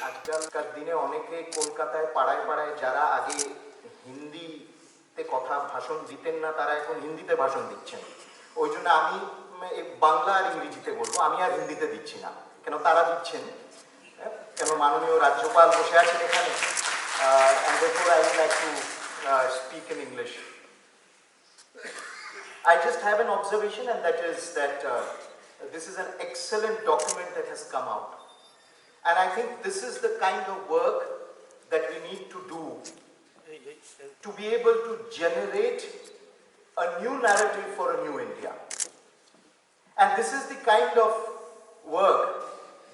আজকালকার দিনে অনেকে কলকাতায় পাড়ায় পাড়ায় যারা আগে হিন্দিতে ভাষণ দিতেন না, তারা এখন হিন্দিতে ভাষণ দিচ্ছেন। ওই জন্য আমি বাংলা আর ইংরেজিতে বলবো, আমি আর হিন্দিতে দিচ্ছি না। কেন তারা দিচ্ছেন, কেন মাননীয় রাজ্যপাল বসে আছেন এখানে, and therefore I would like to speak in English. I just have an observation, and that is that this is an excellent document that has come out. And I think this is the kind of work that we need to do to be able to generate a new narrative for a new India. And this is the kind of work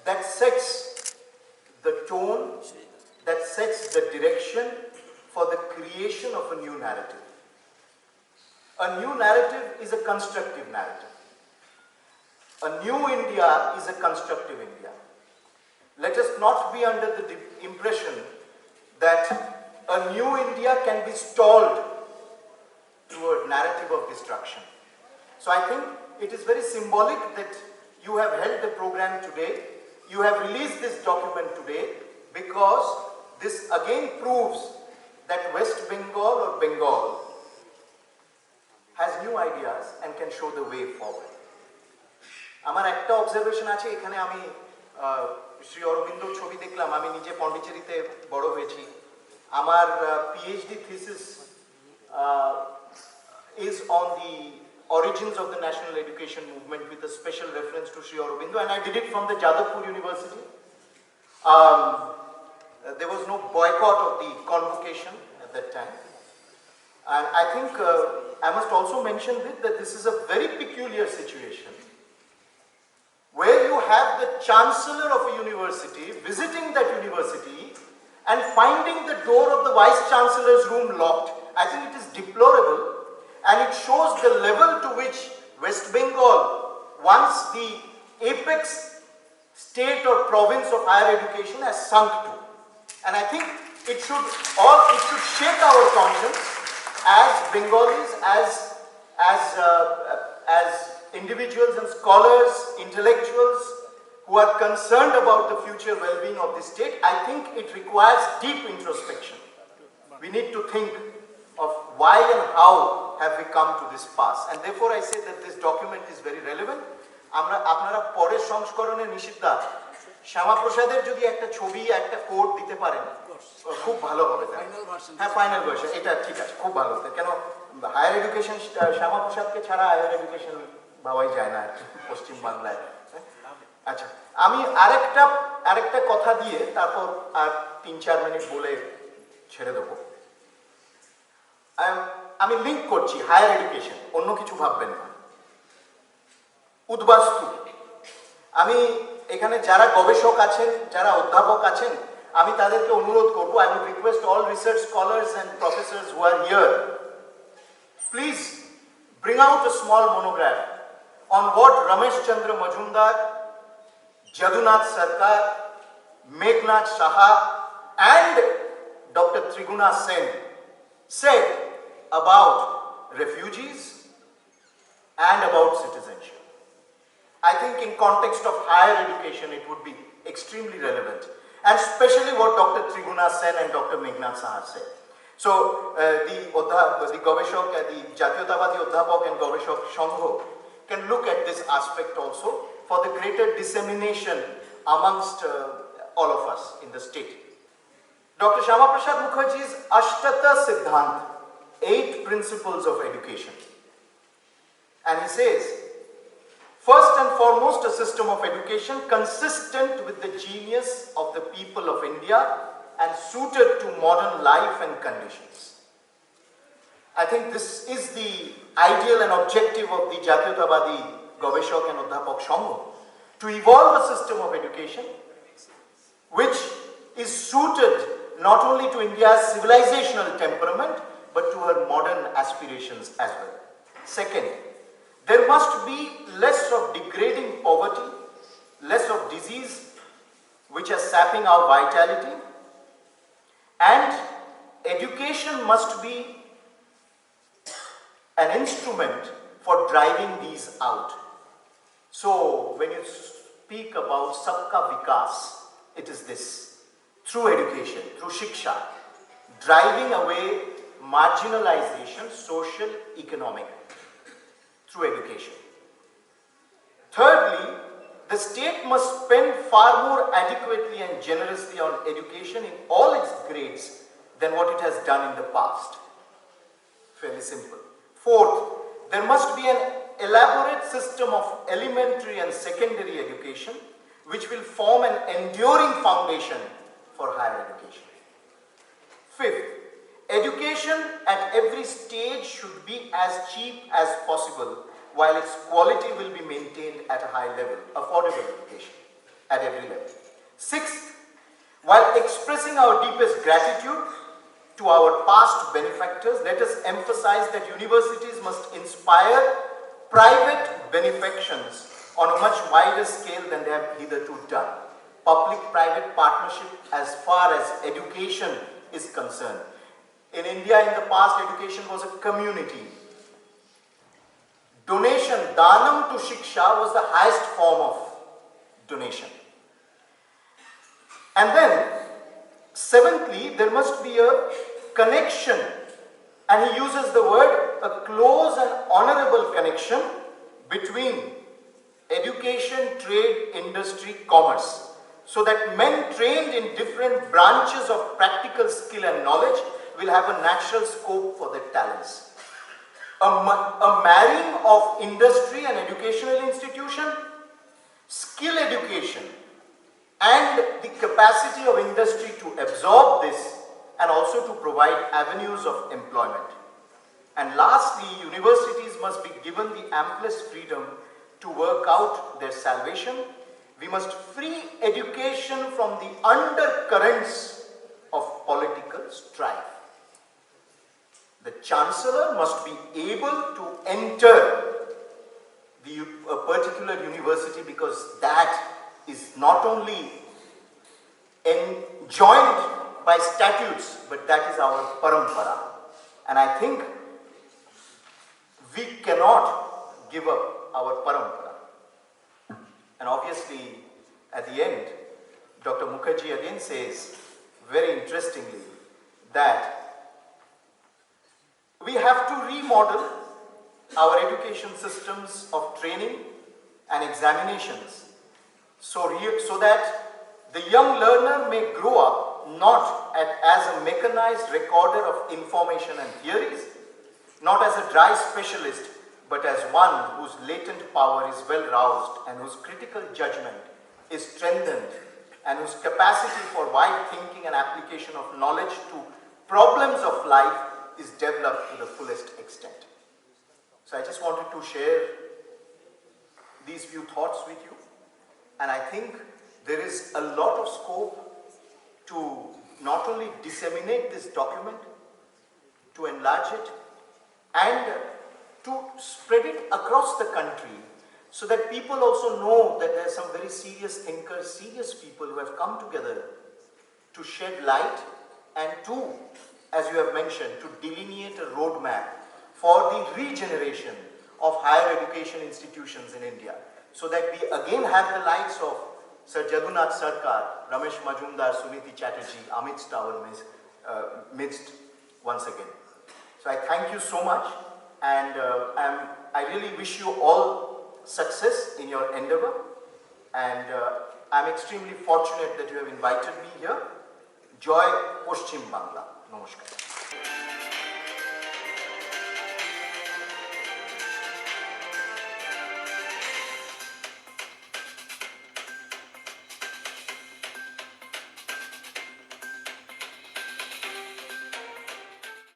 that sets the tone, that sets the direction for the creation of a new narrative. A new narrative is a constructive narrative. A new India is a constructive India. Let us not be under the impression that a new India can be stalled through a narrative of destruction. So I think it is very symbolic that you have held the program today, you have released this document today, because this again proves that West Bengal or Bengal has new ideas and can show the way forward. আমার একটা observation আছে এখানে, আমি শ্রী অরবিন্দর ছবি দেখলাম। আমি নিজে পন্ডিচেরিতে বড় হয়েছি। আমার PhD thesis is on the origins of the national education movement with a special reference to Sri Aurobindo, and I did it from the Jadavpur University. There was no boycott of the convocation at that time. And I think I must also mention that this is a very peculiar situation where you have the chancellor of a university visiting that university and finding the door of the vice chancellor's room locked. I think it is deplorable, and it shows the level to which West Bengal, once the apex state or province of higher education, has sunk to. And I think it should shake our conscience as Bengalis, as individuals and scholars, intellectuals who are concerned about the future well-being of the state. I think it requires deep introspection. We need to think of why and how have we come to this pass. And therefore I say that this document is very relevant. আপনারা পরের সংস্করণে নিষিদ্ধা শ্যামাপ্রসাদের যদি একটা ছবি একটা code দিতে পারেন খুব ভালো হবে। হ্যাঁ, ফাইনাল ভার্সন, এটা ঠিক আছে, খুব ভালো হবে। কেন হায়ার এডুকেশন শ্যামাপ্রসাদকে ছাড়া হায়ার এডুকেশন ভাবাই যায় না পশ্চিম বাংলায়। আচ্ছা, আমি আরেকটা কথা দিয়ে তারপর আর 3-4 মিনিট বলে ছেড়ে দেবো। আমি লিঙ্ক করছি হায়ার এডুকেশন, অন্য কিছু ভাববেন না। উদ্বাস্তু, আমি এখানে যারা গবেষক আছেন, যারা অধ্যাপক আছেন, আমি তাদেরকে অনুরোধ করব, I would request all research scholars and professors who are here, please bring out a small monograph on what Ramesh Chandra Majumdar, Jadunath Sarkar, Meghnad Saha and Dr. Triguna Sen said about refugees and about citizenship. I think in context of higher education it would be extremely relevant, and especially what Dr. Triguna Sen and Dr. Meghnad Saha said. So the Gobeshok, the Jatyotavadi Odhapok and Gobeshok Shangho can look at this aspect also for the greater dissemination amongst all of us in the state. Dr. Shyama Prasad Mukherjee's Ashtata Siddhant, 8 principles of education. And he says, first and foremost, a system of education consistent with the genius of the people of India and suited to modern life and conditions. I think this is the ideal and objective of the Jatyotavadi Gobeshok and Odhapok Shangho, to evolve a system of education which is suited not only to India's civilizational temperament but to her modern aspirations as well. Second, there must be less of degrading poverty, less of disease which are sapping our vitality, and education must be an instrument for driving these out. So when you speak about Sabka Vikas, it is this. through education, through shiksha, driving away marginalization, social, economic, through education. Thirdly, the state must spend far more adequately and generously on education in all its grades than what it has done in the past. Fairly simple. Fourth, there must be an elaborate system of elementary and secondary education which will form an enduring foundation for higher education. Fifth, education at every stage should be as cheap as possible while its quality will be maintained at a high level, affordable education at every level. Sixth, while expressing our deepest gratitude to our past benefactors, let us emphasize that universities must inspire private benefactions on a much wider scale than they have hitherto done. Public-private partnership as far as education is concerned. In India, in the past, education was a community. Donation, danam to shiksha, was the highest form of donation. And then, seventhly, there must be a connection, and he uses the word, a close and honorable connection between education, trade, industry, commerce, so that men trained in different branches of practical skill and knowledge will have a natural scope for their talents. A marrying of industry and educational institution, skill education, and the capacity of industry to absorb this and also to provide avenues of employment. And lastly, universities must be given the amplest freedom to work out their salvation. We must free education from the undercurrents of political strife. The chancellor must be able to enter a particular university because that is not only enjoined by statutes, but that is our parampara. And I think we cannot give up our parampara. And obviously, at the end, Dr. Mukherjee again says, very interestingly, that we have to remodel our education systems of training and examinations so that the young learner may grow up not as a mechanized recorder of information and theories, not as a dry specialist, but as one whose latent power is well roused and whose critical judgment is strengthened and whose capacity for wide thinking and application of knowledge to problems of life is developed to the fullest extent. So I just wanted to share these few thoughts with you, and I think there is a lot of scope to not only disseminate this document, to enlarge it, and to spread it across the country so that people also know that there are some very serious thinkers, serious people who have come together to shed light and to, as you have mentioned, to delineate a roadmap for the regeneration of higher education institutions in India, so that we again have the likes of Sir Jadunath Sarkar, Ramesh Majumdar, Suniti Chatterjee amidst our midst once again. So I thank you so much, and I really wish you all success in your endeavor, and I'm extremely fortunate that you have invited me here. Joy Paschim Bangla. Namaskar.